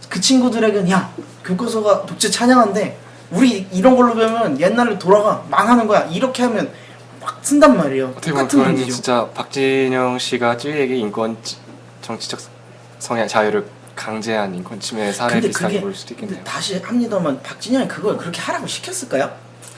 그 친구들에게는 야 교과서가 독재 찬양한데 우리 이런 걸로 배우면 옛날로 돌아가 망하는 거야. 이렇게 하면 막 쓴단 말이에요. 어떻게 보면 똑같은 그건 문제죠. 진짜 박진영 씨가 쯔위에게 인권 정치적 성향 자유를 강제한 인권 침해 사례 근데 비슷하게 그게 보일 수도 있겠네요. 근데 다시 합니다만 박진영이 그걸 그렇게 하라고 시켰을까요?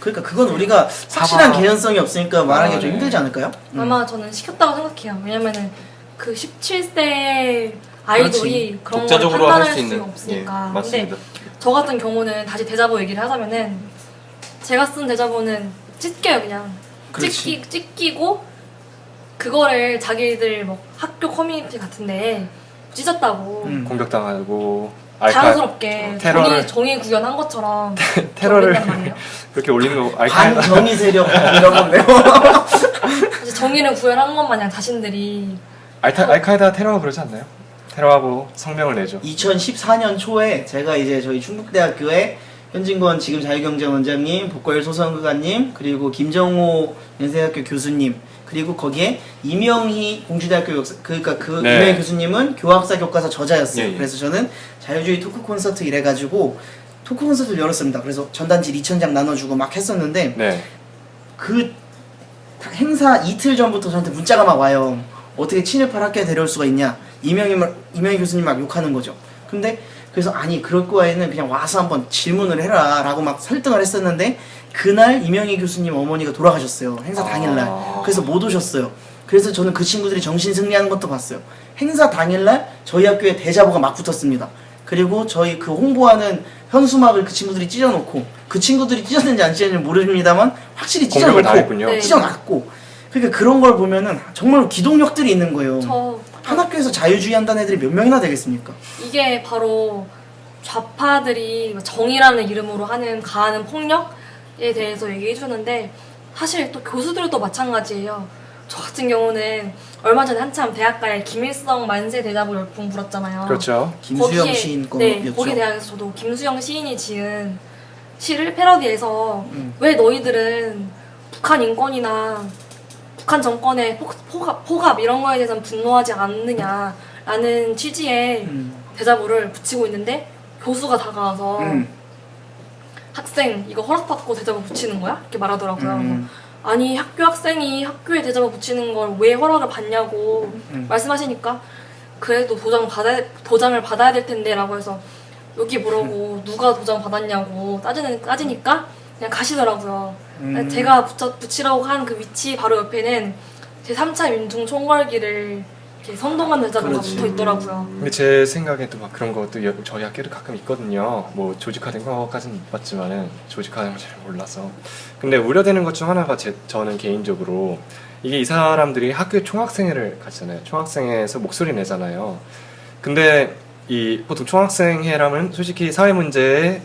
그러니까 그건 우리가 확실한 사과. 개연성이 없으니까 말하기 좀 네. 힘들지 않을까요? 아마 저는 시켰다고 생각해요. 왜냐면은 그 17세 아이돌이 그런 걸 독자적으로 판단할 할 수 수가 있는 없으니까. 예, 맞습니다. 근데 저 같은 경우는 다시 대자보 얘기를 하자면은 제가 쓴 대자보는 찢겨요 그냥. 그렇지. 찢기고 그거를 자기들 뭐 학교 커뮤니티 같은데 찢었다고 공격당하고 자연스럽게 테러를- 정의 구현한 것처럼 테러를 올린단 말이에요. 그렇게 올리는 거 알카에다 반정의 세력 이런 건데요. 이제 정의를 구현한 것 마냥 자신들이 알카에다 테러가 그러지 않나요? 테러하고 성명을 내죠. 2014년 초에 제가 이제 저희 충북대학교에 현진권 지금 자유경제원장님, 복걸 소선구가님, 그리고 김정호 연세대학교 교수님, 그리고 거기에 이명희 공주대학교 역사, 그러니까 그 네. 이명희 교수님은 교학사 교과서 저자였어요. 예, 예. 그래서 저는 자유주의 토크 콘서트 이래가지고 토크 콘서트를 열었습니다. 그래서 전단지 2,000장 나눠주고 막 했었는데 네. 그 행사 이틀 전부터 저한테 문자가 막 와요. 어떻게 친일파 학교에 데려올 수가 있냐. 이명희 교수님 막 욕하는 거죠. 근데 그래서 아니 그럴 거에는 그냥 와서 한번 질문을 해라 라고 막 설득을 했었는데 그날 이명희 교수님 어머니가 돌아가셨어요. 행사 당일날. 그래서 못 오셨어요. 그래서 저는 그 친구들이 정신 승리하는 것도 봤어요. 행사 당일날 저희 학교에 대자보가 막 붙었습니다. 그리고 저희 그 홍보하는 현수막을 그 친구들이 찢어놓고 그 친구들이 찢었는지 안 찢었는지 모릅니다만 확실히 공격을 당했군요. 네. 찢어놨고 그러니까 그런 걸 보면은 정말 기동력들이 있는 거예요. 한 학교에서 자유주의 한다는 애들이 몇 명이나 되겠습니까? 이게 바로 좌파들이 정의라는 이름으로 하는 가하는 폭력에 대해서 얘기해 주는데 사실 또 교수들도 마찬가지예요. 저 같은 경우는 얼마 전에 한참 대학가에 김일성 만세 대자보 열풍 불었잖아요. 그렇죠. 김수영 거기에- 시인 네, 거였죠. 거기에 대해서 저도 김수영 시인이 지은 시를 패러디해서 왜 너희들은 북한 인권이나 북한 정권의 포갑 이런 거에 대해서 분노하지 않느냐라는 취지의 대자보를 붙이고 있는데 교수가 다가와서 학생 이거 허락받고 대자보 붙이는 거야? 이렇게 말하더라고요. 아니 학교 학생이 학교에 대자보 붙이는 걸 왜 허락을 받냐고 말씀하시니까 그래도 도장을 받아야 될 텐데라고 해서 여기 뭐라고 누가 도장 받았냐고 따지니까 그냥 가시더라고요. 제가 붙이라고 한 그 위치 바로 옆에는 제3차 민중 총궐기를 이렇게 선동한 대자보가 그렇지. 붙어 있더라고요. 근데 제 생각에도 막 그런 것도 저희 학교도 가끔 있거든요. 뭐 조직화된 것까지는 못 봤지만은 조직화된 걸 잘 몰라서. 근데 우려되는 것 중 하나가 저는 개인적으로 이게 이 사람들이 학교에 총학생회를 가잖아요. 총학생회에서 목소리 내잖아요. 근데 이 보통 총학생회라면 솔직히 사회 문제에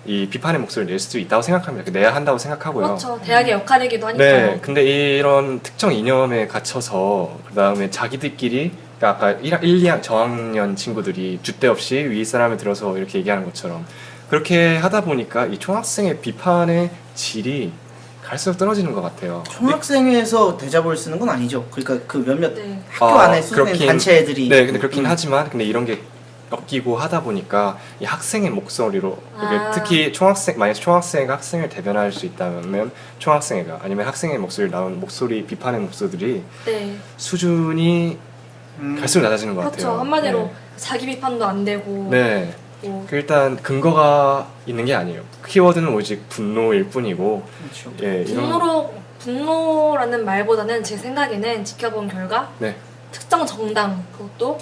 이 비판의 목소리를 낼 수도 있다고 생각합니다. 내야 한다고 생각하고요. 그렇죠. 대학의 역할이기도 하니까요. 네, 근데 이런 특정 이념에 갇혀서 그 다음에 자기들끼리 그러니까 아까 1, 2학 저학년 친구들이 줏대 없이 위 사람을 들어서 이렇게 얘기하는 것처럼 그렇게 하다 보니까 이 총학생의 비판의 질이 갈수록 떨어지는 것 같아요. 총학생회에서 대자보를 쓰는 건 아니죠. 그러니까 그 몇몇 네. 학교 안에 수준된 단체 애들이 네, 근데 그렇긴 하지만 근데 이런 게 엮이고 하다 보니까 이 학생의 목소리로 이게 특히 만약 총학생회가 학생을 대변할 수 있다면 총학생회가 아니면 학생의 목소리를 나온 목소리 비판의 목소리들이 네. 수준이 갈수록 낮아지는 것 그렇죠. 같아요. 한마디로 자기 비판도 안 되고 네. 뭐 일단 근거가 있는 게 아니에요. 키워드는 오직 분노일 뿐이고 그렇죠. 예, 이런 분노라는 말보다는 제 생각에는 지켜본 결과 네. 특정 정당 그것도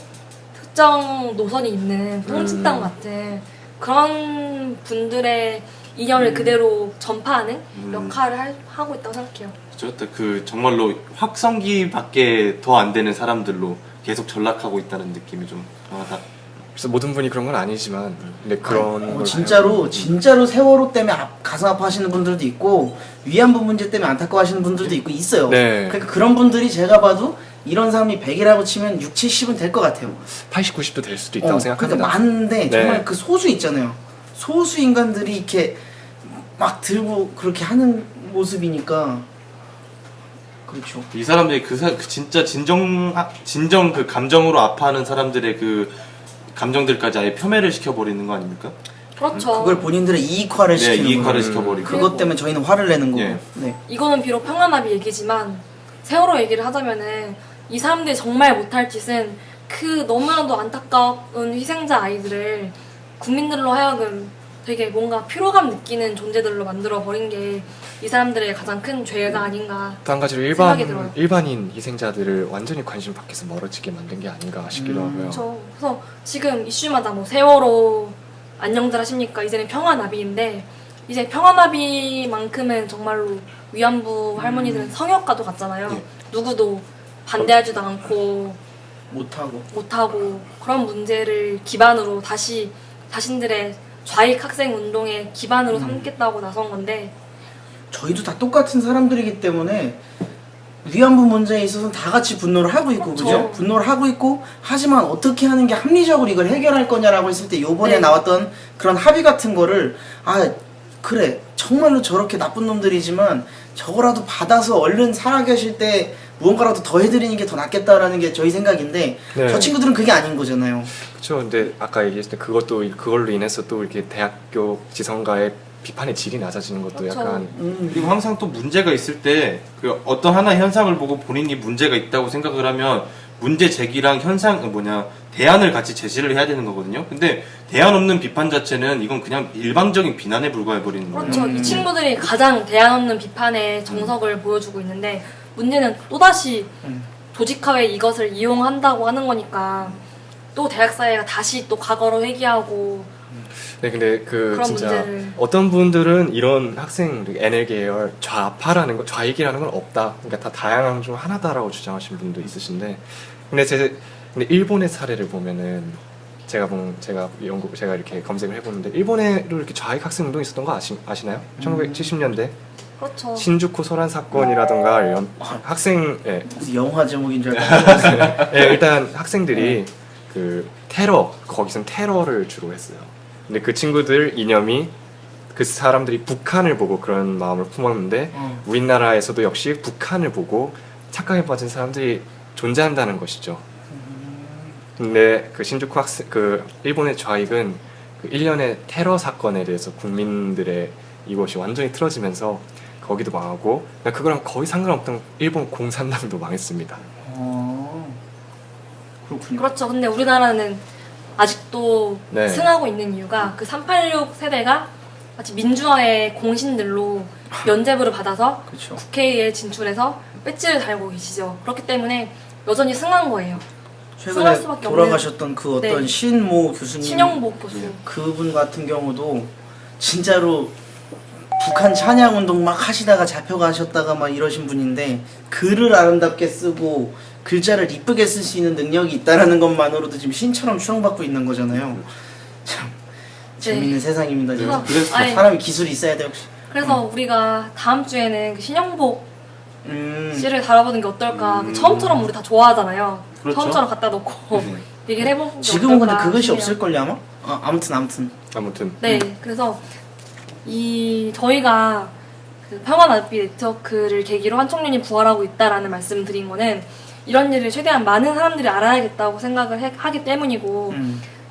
특정 노선이 있는 통치당 같은 그런 분들의 이념을 그대로 전파하는 역할을 하고 있다고 생각해요. 그렇죠. 그 정말로 확성기밖에 더 안 되는 사람들로 계속 전락하고 있다는 느낌이 좀 강하다. 그래서 모든 분이 그런 건 아니지만 근데 그런 걸 진짜로 세월호 때문에 가슴 아파하시는 분들도 있고 위안부 문제 때문에 안타까워하시는 분들도 있고 있어요. 네. 그러니까 그런 분들이 제가 봐도 이런 사람이 100이라고 치면 6, 70은 될 것 같아요. 80, 90도 될 수도 있다고 생각합니다. 그러니까 많은데 정말 네. 그 소수 있잖아요. 소수 인간들이 이렇게 막 들고 그렇게 하는 모습이니까 그렇죠. 이 사람들이 그 진짜 진정 그 감정으로 아파하는 사람들의 그 감정들까지 아예 표면을 시켜버리는 거 아닙니까? 그렇죠. 그걸 본인들의 이익화를 네, 시키는 이익화를 거예요. 시켜버리고. 그것 때문에 저희는 화를 내는 거고. 예. 네. 이거는 비록 평안합의 얘기지만 세월호 얘기를 하자면은 이 사람들이 정말 못할 짓은 그 너무나도 안타까운 희생자 아이들을 국민들로 하여금 되게 뭔가 피로감 느끼는 존재들로 만들어 버린 게 이 사람들의 가장 큰 죄가 아닌가. 또 한 가지로 생각이 들어요. 일반인 희생자들을 완전히 관심 밖에서 멀어지게 만든 게 아닌가 싶기도 하고요. 그렇죠. 그래서 지금 이슈마다 뭐 세월호 안녕들 하십니까? 이제는 평화나비인데 이제 평화나비만큼은 정말로 위안부 할머니들은 성역과도 같잖아요. 네. 누구도 반대하지도 않고 못하고 그런 문제를 기반으로 다시 자신들의 좌익 학생 운동의 기반으로 삼겠다고 나선 건데 저희도 다 똑같은 사람들이기 때문에 위안부 문제에 있어서는 다 같이 분노를 하고 있고 그렇죠. 그죠? 분노를 하고 있고 하지만 어떻게 하는 게 합리적으로 이걸 해결할 거냐라고 했을 때 요번에 네. 나왔던 그런 합의 같은 거를 그래 정말로 저렇게 나쁜 놈들이지만 저거라도 받아서 얼른 살아계실 때 무언가라도 더 해드리는 게 더 낫겠다라는 게 저희 생각인데 네. 저 친구들은 그게 아닌 거잖아요. 그렇죠. 근데 아까 얘기했을 때 그걸로 인해서 또 이렇게 대학교 지성가의 비판의 질이 낮아지는 것도 그렇죠. 약간 그리고 항상 또 문제가 있을 때 그 어떤 하나의 현상을 보고 본인이 문제가 있다고 생각을 하면 문제 제기랑 대안을 같이 제시를 해야 되는 거거든요. 근데 대안 없는 비판 자체는 이건 그냥 일방적인 비난에 불과해 버리는 거예요. 그렇죠. 이 친구들이 가장 대안 없는 비판의 정석을 보여주고 있는데 문제는 또다시 조직화에 이것을 이용한다고 하는 거니까 또 대학사회가 다시 또 과거로 회귀하고 네, 근데 그런 진짜 문제를. 어떤 분들은 이런 학생 NL 계열 좌파라는 거, 좌익이라는 건 없다. 그러니까 다 다양한 중 하나다라고 주장하시는 분도 있으신데, 근데 일본의 사례를 보면은 제가 이렇게 검색을 해보는데 일본에도 이렇게 좌익 학생 운동이 있었던 거 아시나요? 1970년대 그렇죠. 신주쿠 소란 사건이라던가 이런 학생 영화 제목인 줄 알았어요. 일단 학생들이 그 거기선 테러를 주로 했어요. 근데 그 친구들 이념이 그 사람들이 북한을 보고 그런 마음을 품었는데 우리나라에서도 역시 북한을 보고 착각에 빠진 사람들이 존재한다는 것이죠. 근데 그 신주쿠 일본의 좌익은 그 일련의 테러 사건에 대해서 국민들의 이것이 완전히 틀어지면서 거기도 망하고 그거랑 거의 상관없던 일본 공산당도 망했습니다. 그렇군요. 그렇죠. 근데 우리나라는 아직도 네. 승하고 있는 이유가 그 386 세대가 마치 민주화의 공신들로 면죄부를 받아서 그렇죠. 국회에 진출해서 배지를 달고 계시죠. 그렇기 때문에 여전히 승한 거예요. 최근에 승할 수밖에 돌아가셨던 그 어떤 네. 신모 교수님 신영복 교수. 그분 같은 경우도 진짜로 북한 찬양 운동 막 하시다가 잡혀가셨다가 막 이러신 분인데 글을 아름답게 쓰고 글자를 이쁘게 쓸 수 있는 능력이 있다라는 것만으로도 지금 신처럼 추앙받고 있는 거잖아요. 참 재밌는 세상입니다. 진짜. 그래서 아니, 사람이 기술이 있어야 돼 역시. 그래서 우리가 다음 주에는 그 신영복 씨를 다뤄보는 게 어떨까. 그 처음처럼 우리 다 좋아하잖아요. 그렇죠. 처음처럼 갖다 놓고 얘기를 해보는 게 지금은 근데 어떨까 그것이 싶네요. 없을걸요 아마? 아무튼 네, 그래서 저희가 그 평화나비 네트워크를 계기로 한총련이 부활하고 있다라는 말씀을 드린 거는 이런 일을 최대한 많은 사람들이 알아야겠다고 생각을 하기 때문이고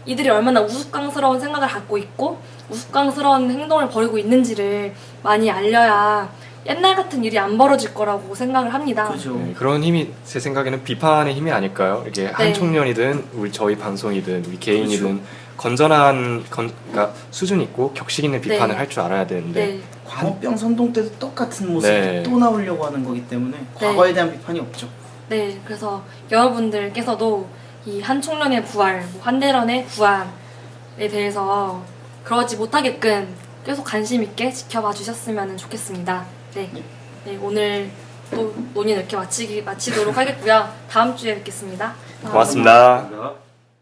이들이 얼마나 우스꽝스러운 생각을 갖고 있고 우스꽝스러운 행동을 벌이고 있는지를 많이 알려야 옛날 같은 일이 안 벌어질 거라고 생각을 합니다. 그죠. 네, 그런 힘이 제 생각에는 비판의 힘이 아닐까요? 이게 한 청년이든 저희 방송이든 우리 개인이든 건전한 그러니까 수준 있고 격식 있는 비판을 네. 할 줄 알아야 되는데 네, 광우병 선동 때도 똑같은 모습이 네. 또 나오려고 하는 거기 때문에 과거에 대한 비판이 없죠. 네, 그래서 여러분들께서도 이 한총련의 부활, 한대련의 부활에 대해서 그러지 못하게끔 계속 관심 있게 지켜봐 주셨으면 좋겠습니다. 네, 오늘 또 논의 이렇게 마치도록 하겠고요. 다음 주에 뵙겠습니다. 고맙습니다. 감사합니다.